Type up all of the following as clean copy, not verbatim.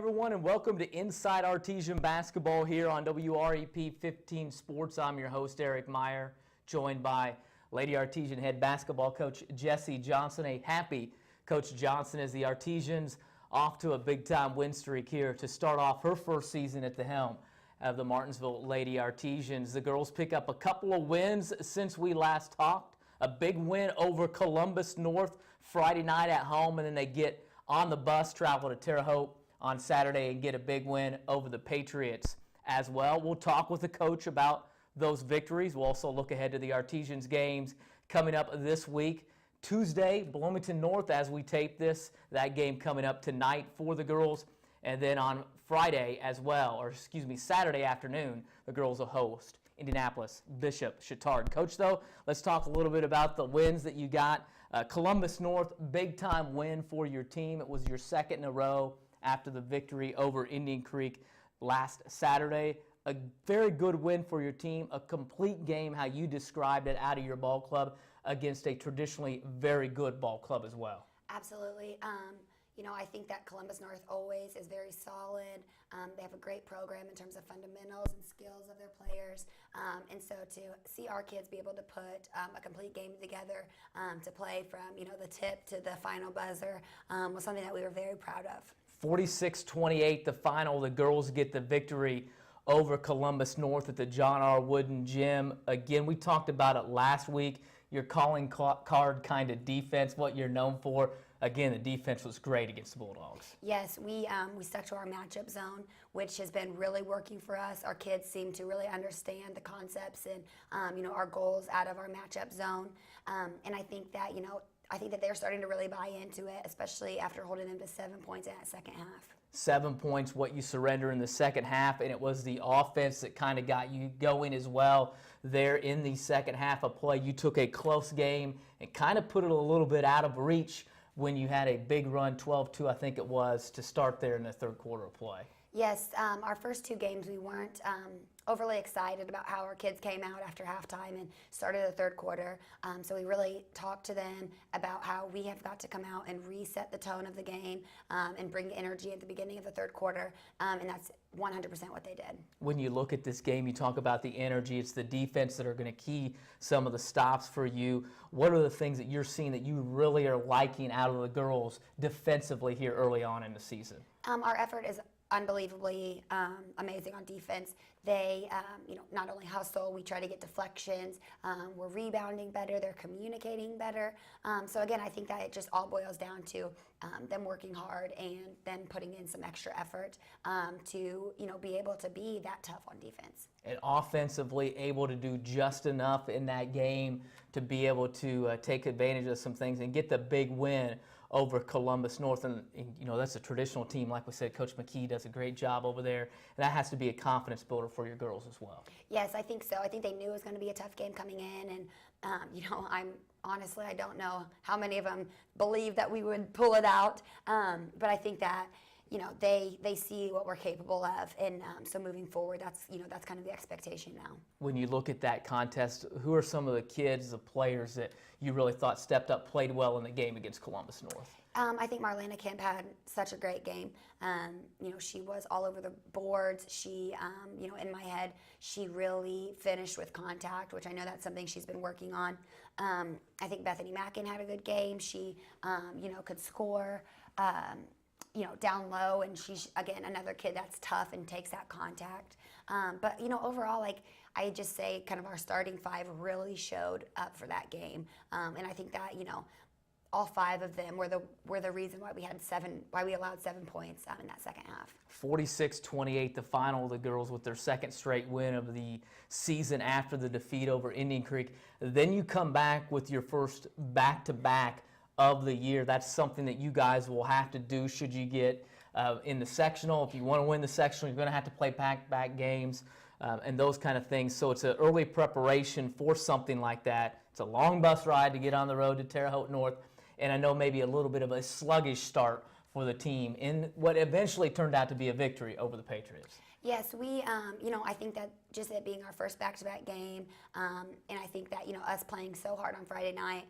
everyone, and welcome to Inside Artesian Basketball here on WREP 15 Sports. I'm your host, Eric Meyer, joined by Lady Artesian head basketball coach Jessi Johnson. A happy Coach Johnson as the Artesians off to a big-time win streak here to start off her first season at the helm of the Martinsville Lady Artesians. The girls pick up a couple of wins since we last talked. A big win over Columbus North Friday night at home, and then they get on the bus, travel to Terre, Haute on Saturday and get a big win over the Patriots as well. We'll talk with the coach about those victories. We'll also look ahead to the Artesians games coming up this week. Tuesday, Bloomington North as we tape this, that game coming up tonight for the girls. And then on Friday as well, or excuse me, Saturday afternoon, the girls will host Indianapolis, Bishop, Chatard. Coach, though, let's talk a little bit about the wins that you got. Columbus North, big-time win for your team. It was your second in a row after the victory over Indian Creek last Saturday. A very good win for your team, a complete game, how you described it, out of your ball club against a traditionally very good ball club as well. Absolutely. I think that Columbus North always is very solid. They have a great program in terms of fundamentals and skills of their players. And so to see our kids be able to put a complete game together, to play from, the tip to the final buzzer, was something that we were very proud of. 46-28, the final. The girls get the victory over Columbus North at the John R. Wooden Gym. Again, we talked about it last week, your calling card kind of defense, what you're known for. Again, the defense was great against the Bulldogs. Yes, we stuck to our matchup zone, which has been really working for us. Our kids seem to really understand the concepts and, our goals out of our matchup zone. And I think that, they're starting to really buy into it, especially after holding them to 7 points in that second half. 7 points, what you surrender in the second half, and it was the offense that kind of got you going as well there in the second half of play. You took a close game and kind of put it a little bit out of reach when you had a big run, 12-2, I think it was, to start there in the third quarter of play. Yes, our first two games we weren't overly excited about how our kids came out after halftime and started the third quarter. So we really talked to them about how we have got to come out and reset the tone of the game and bring energy at the beginning of the third quarter, and that's 100% what they did. When you look at this game, you talk about the energy. It's the defense that are going to key some of the stops for you. What are the things that you're seeing that you really are liking out of the girls defensively here early on in the season? Our effort is unbelievably amazing on defense. They, not only hustle, we try to get deflections. We're rebounding better. They're communicating better. So again, I think that it just all boils down to them working hard and then putting in some extra effort to, be able to be that tough on defense. And offensively able to do just enough in that game to be able to take advantage of some things and get the big win over Columbus North. And that's a traditional team. Like we said, Coach McKee does a great job over there. And that has to be a confidence builder for your girls as well. Yes, I think so. I think they knew it was going to be a tough game coming in. And, I don't know how many of them believe that we would pull it out. But I think that, they see what we're capable of. And so moving forward, that's kind of the expectation now. When you look at that contest, who are some of the kids, the players that you really thought stepped up, played well in the game against Columbus North? I think Marlena Kemp had such a great game. She was all over the boards. She, in my head, she really finished with contact, which I know that's something she's been working on. I think Bethany Mackin had a good game. She, could score, down low, and she's, again, another kid that's tough and takes that contact. But, overall, I just say kind of our starting five really showed up for that game. And I think that, all five of them were the reason why we allowed 7 points in that second half. 46-28, the final. The girls with their second straight win of the season after the defeat over Indian Creek. Then you come back with your first back-to-back of the year. That's something that you guys will have to do should you get in the sectional. If you want to win the sectional, you're going to have to play back-to-back games and those kind of things. So it's an early preparation for something like that. It's a long bus ride to get on the road to Terre Haute North. And I know maybe a little bit of a sluggish start for the team in what eventually turned out to be a victory over the Patriots. Yes, we, I think that just it being our first back-to-back game, and I think that, us playing so hard on Friday night,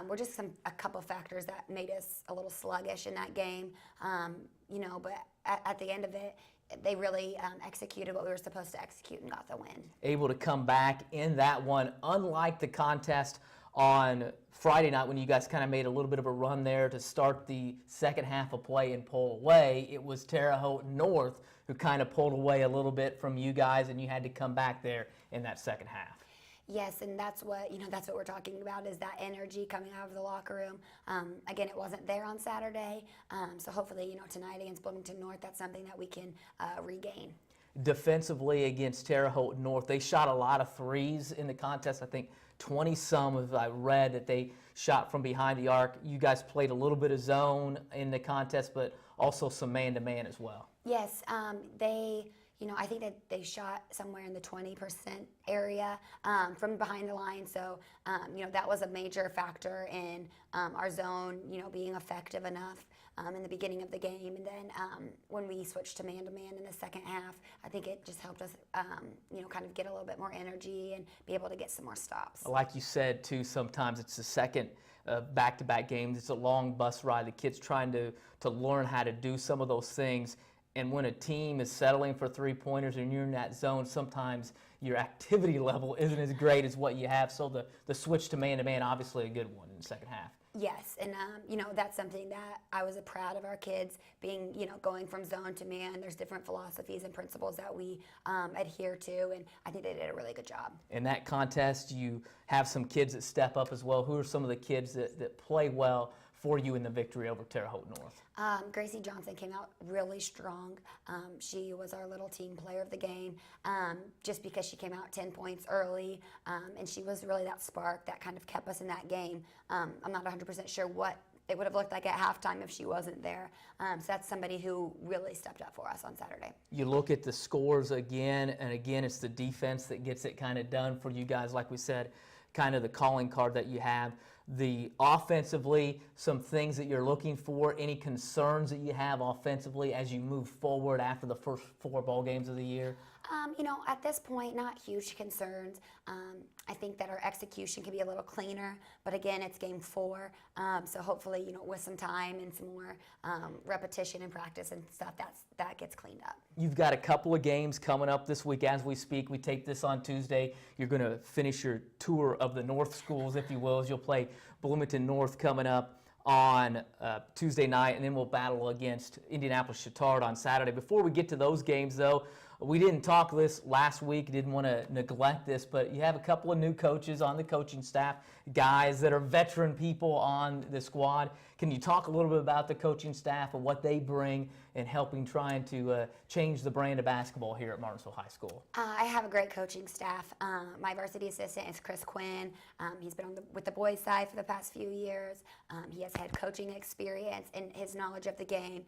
were just a couple factors that made us a little sluggish in that game, but at the end of it, they really executed what we were supposed to execute and got the win. Able to come back in that one, unlike the contest on Friday night when you guys kind of made a little bit of a run there to start the second half of play and pull away. It was Terre, Haute North who kind of pulled away a little bit from you guys, and you had to come back there in that second half. Yes, and that's what we're talking about, is that energy coming out of the locker room. Again, it wasn't there on Saturday, so hopefully, tonight against Bloomington North, that's something that we can regain. Defensively against Terre Haute North, they shot a lot of threes in the contest. I think 20-some, as I read, that they shot from behind the arc. You guys played a little bit of zone in the contest, but also some man-to-man as well. Yes, I think that they shot somewhere in the 20% area from behind the line. So, that was a major factor in our zone, being effective enough in the beginning of the game. And then when we switched to man-to-man in the second half, I think it just helped us, kind of get a little bit more energy and be able to get some more stops. Like you said, too, sometimes it's the second back-to-back games. It's a long bus ride. The kids trying to learn how to do some of those things. And when a team is settling for three-pointers and you're in that zone, sometimes your activity level isn't as great as what you have. So the switch to man-to-man, obviously a good one in the second half. Yes, and that's something that I was proud of our kids being, going from zone to man. There's different philosophies and principles that we adhere to, and I think they did a really good job. In that contest, you have some kids that step up as well. Who are some of the kids that play well for you in the victory over Terre Haute North? Gracie Johnson came out really strong. She was our little team player of the game, just because she came out 10 points early, and she was really that spark that kind of kept us in that game. I'm not 100% sure what it would have looked like at halftime if she wasn't there. So that's somebody who really stepped up for us on Saturday. You look at the scores again, and again, it's the defense that gets it kind of done for you guys. Like we said, kind of the calling card that you have. The offensively, some things that you're looking for, any concerns that you have offensively as you move forward after the first 4 ball games of the year? At this point, not huge concerns. I think that our execution can be a little cleaner, but again, it's game 4, so hopefully, with some time and some more repetition and practice and stuff, that gets cleaned up. You've got a couple of games coming up this week as we speak. We take this on Tuesday. You're going to finish your tour of the North schools, if you will, as you'll play Bloomington North coming up on Tuesday night, and then we'll battle against Indianapolis-Chatard on Saturday. Before we get to those games, though, we didn't talk this last week, didn't want to neglect this, but you have a couple of new coaches on the coaching staff, guys that are veteran people on the squad. Can you talk a little bit about the coaching staff and what they bring in helping trying to change the brand of basketball here at Martinsville High School? I have a great coaching staff. My varsity assistant is Chris Quinn. He's been with the boys' side for the past few years. He has had coaching experience, and his knowledge of the game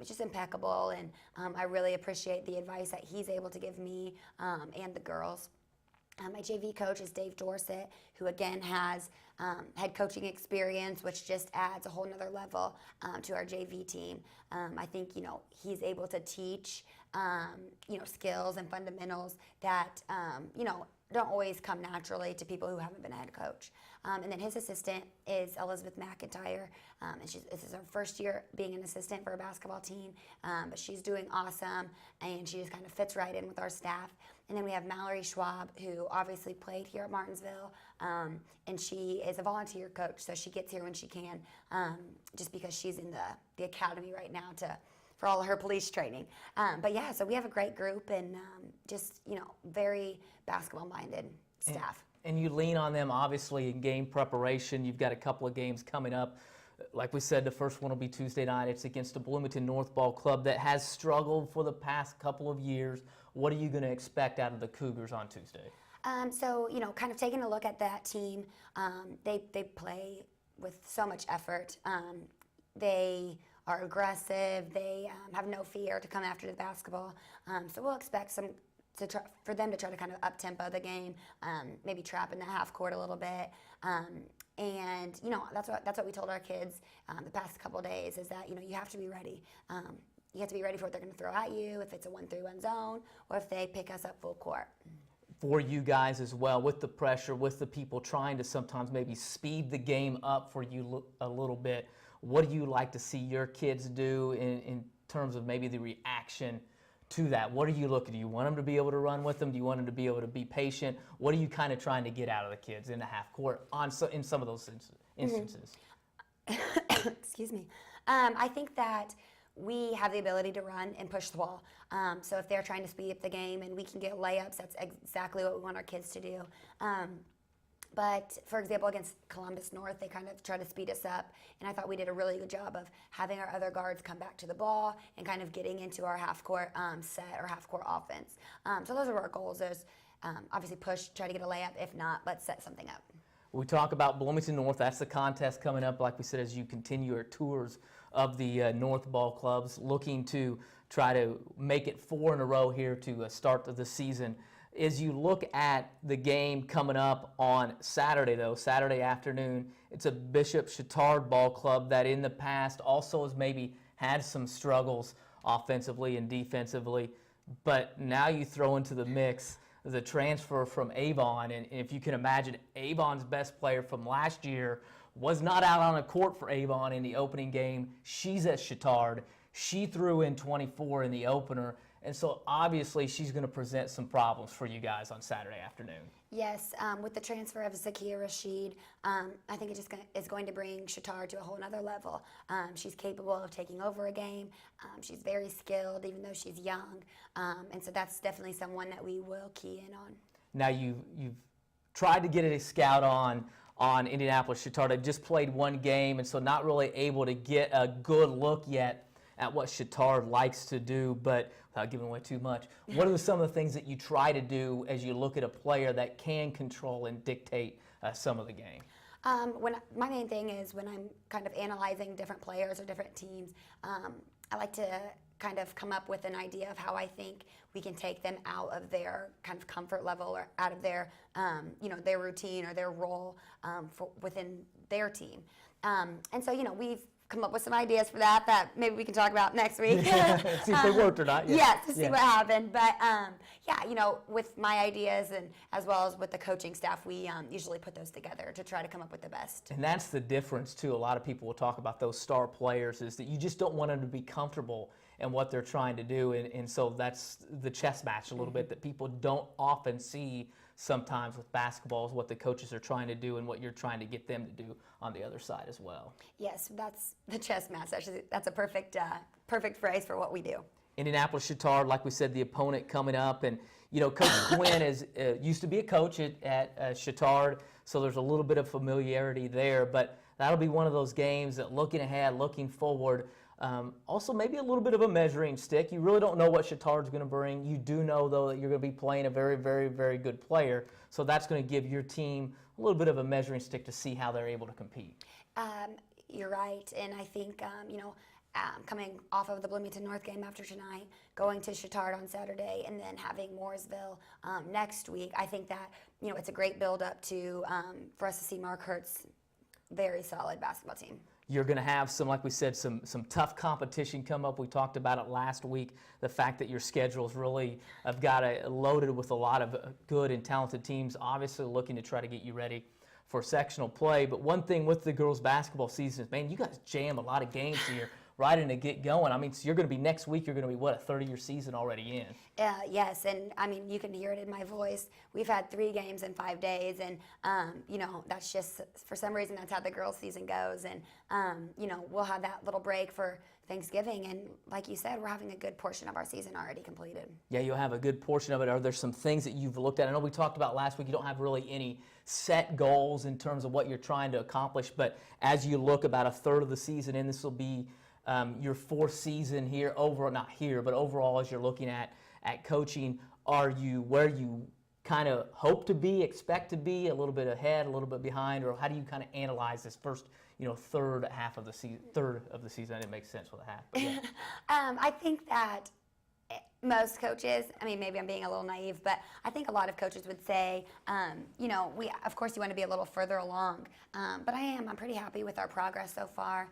is just impeccable, and I really appreciate the advice that he's able to give me and the girls. My JV coach is Dave Dorsett, who again has head coaching experience, which just adds a whole nother level to our JV team. I think, he's able to teach, skills and fundamentals that, don't always come naturally to people who haven't been a head coach. And then his assistant is Elizabeth McIntyre, and this is her first year being an assistant for a basketball team, but she's doing awesome, and she just kind of fits right in with our staff. And then we have Mallory Schwab, who obviously played here at Martinsville, and she is a volunteer coach, so she gets here when she can, just because she's in the academy right now for all of her police training. But yeah, so we have a great group, and just, very basketball-minded staff. And you lean on them, obviously, in game preparation. You've got a couple of games coming up. Like we said, the first one will be Tuesday night. It's against the Bloomington North Ball Club that has struggled for the past couple of years. What are you going to expect out of the Cougars on Tuesday? So, kind of taking a look at that team, they play with so much effort. They are aggressive. They have no fear to come after the basketball. So we'll expect for them to try to kind of up-tempo the game, maybe trap in the half court a little bit. And, that's what we told our kids the past couple of days, is that, you have to be ready. you have to be ready for what they're going to throw at you, if it's a 1-3-1 zone, or if they pick us up full court. For you guys as well, with the pressure, with the people trying to sometimes maybe speed the game up for you a little bit, what do you like to see your kids do in terms of maybe the reaction to that? What are you looking? Do you want them to be able to run with them? Do you want them to be able to be patient? What are you kind of trying to get out of the kids in the half court in some of those instances? Excuse me. I think that we have the ability to run and push the ball. So if they're trying to speed up the game and we can get layups, that's exactly what we want our kids to do. But for example, against Columbus North, they kind of try to speed us up, and I thought we did a really good job of having our other guards come back to the ball and kind of getting into our half-court set or half-court offense. So those are our goals. There's obviously push, try to get a layup. If not, let's set something up. We talk about Bloomington North. That's the contest coming up, like we said, as you continue your tours of the North ball clubs, looking to try to make it 4 in a row here to start the season. As you look at the game coming up on Saturday, though, Saturday afternoon, it's a Bishop Chatard ball club that in the past also has maybe had some struggles offensively and defensively, but now you throw into the mix the transfer from Avon, and if you can imagine, Avon's best player from last year was not out on a court for Avon in the opening game. She's at Chatard. She threw in 24 in the opener, and so obviously she's going to present some problems for you guys on Saturday afternoon. Yes, with the transfer of Zakia Rashid, I think it just is going to bring Chatard to a whole other level. She's capable of taking over a game. She's very skilled, even though she's young, and so that's definitely someone that we will key in on. Now you've tried to get a scout on Indianapolis Chatard. They've just played one game, and so not really able to get a good look yet at what Chatard likes to do, but without giving away too much, what are some of the things that you try to do as you look at a player that can control and dictate some of the game? My main thing is when I'm kind of analyzing different players or different teams, I like to kind of come up with an idea of how I think we can take them out of their kind of comfort level or out of their, their routine or their role within their team. And so, we've come up with some ideas for that maybe we can talk about next week. See if they worked or not. Yes, to see what happened. But with my ideas and as well as with the coaching staff, we usually put those together to try to come up with the best. And that's the difference too. A lot of people will talk about those star players is that you just don't want them to be comfortable in what they're trying to do. And so that's the chess match a little bit that people don't often see sometimes with basketball is what the coaches are trying to do and what you're trying to get them to do on the other side as well. Yes, that's the chess match. Actually, that's a perfect phrase for what we do. Indianapolis Chatard, like we said, the opponent coming up, and Coach Quinn is used to be a coach at Chatard, so there's a little bit of familiarity there. But that'll be one of those games that looking ahead, looking forward. Also, maybe a little bit of a measuring stick. You really don't know what Chatard's going to bring. You do know, though, that you're going to be playing a very, very, very good player. So that's going to give your team a little bit of a measuring stick to see how they're able to compete. You're right. And I think, coming off of the Bloomington North game after tonight, going to Chatard on Saturday, and then having Mooresville next week, I think that, it's a great build-up to for us to see Mark Hurt's very solid basketball team. You're going to have some, like we said, some tough competition come up. We talked about it last week, the fact that your schedules really have got loaded with a lot of good and talented teams, obviously looking to try to get you ready for sectional play. But one thing with the girls' basketball season is, man, you guys jam a lot of games here right in to get going. I mean, so you're going to be next week, you're going to be, a 30-year season already in? Yes, and I mean, you can hear it in my voice. We've had 3 games in 5 days, and, that's just, for some reason, that's how the girls' season goes. And, we'll have that little break for Thanksgiving, and like you said, we're having a good portion of our season already completed. Yeah, you'll have a good portion of it. Are there some things that you've looked at? I know we talked about last week, you don't have really any set goals in terms of what you're trying to accomplish, but as you look about a third of the season in, this will be your 4th season here, overall as you're looking at coaching, are you where you kind of hope to be, expect to be, a little bit ahead, a little bit behind, or how do you kind of analyze this first, third of the season? I didn't make sense with a half. But yeah. I think that most coaches, maybe I'm being a little naive, but I think a lot of coaches would say, of course you want to be a little further along, but I'm pretty happy with our progress so far.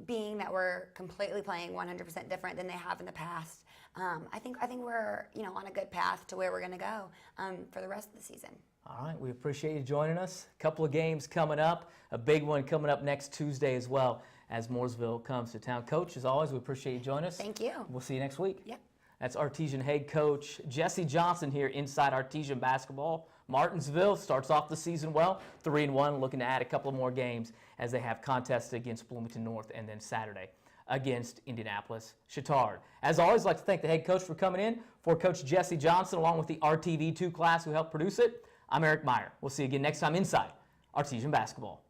being that we're completely playing 100% different than they have in the past, I think we're on a good path to where we're going to go for the rest of the season. All right, we appreciate you joining us. A couple of games coming up, a big one coming up next Tuesday as well as Mooresville comes to town. Coach, as always, we appreciate you joining us. Thank you. We'll see you next week. Yep. That's Artesian head coach Jessi Johnson here inside Artesian basketball. Martinsville starts off the season well, 3-1, looking to add a couple more games as they have contests against Bloomington North and then Saturday against Indianapolis Chatard. As always, I'd like to thank the head coach for coming in. For Coach Jessi Johnson, along with the RTV2 class who helped produce it, I'm Eric Meyer. We'll see you again next time inside Artesian basketball.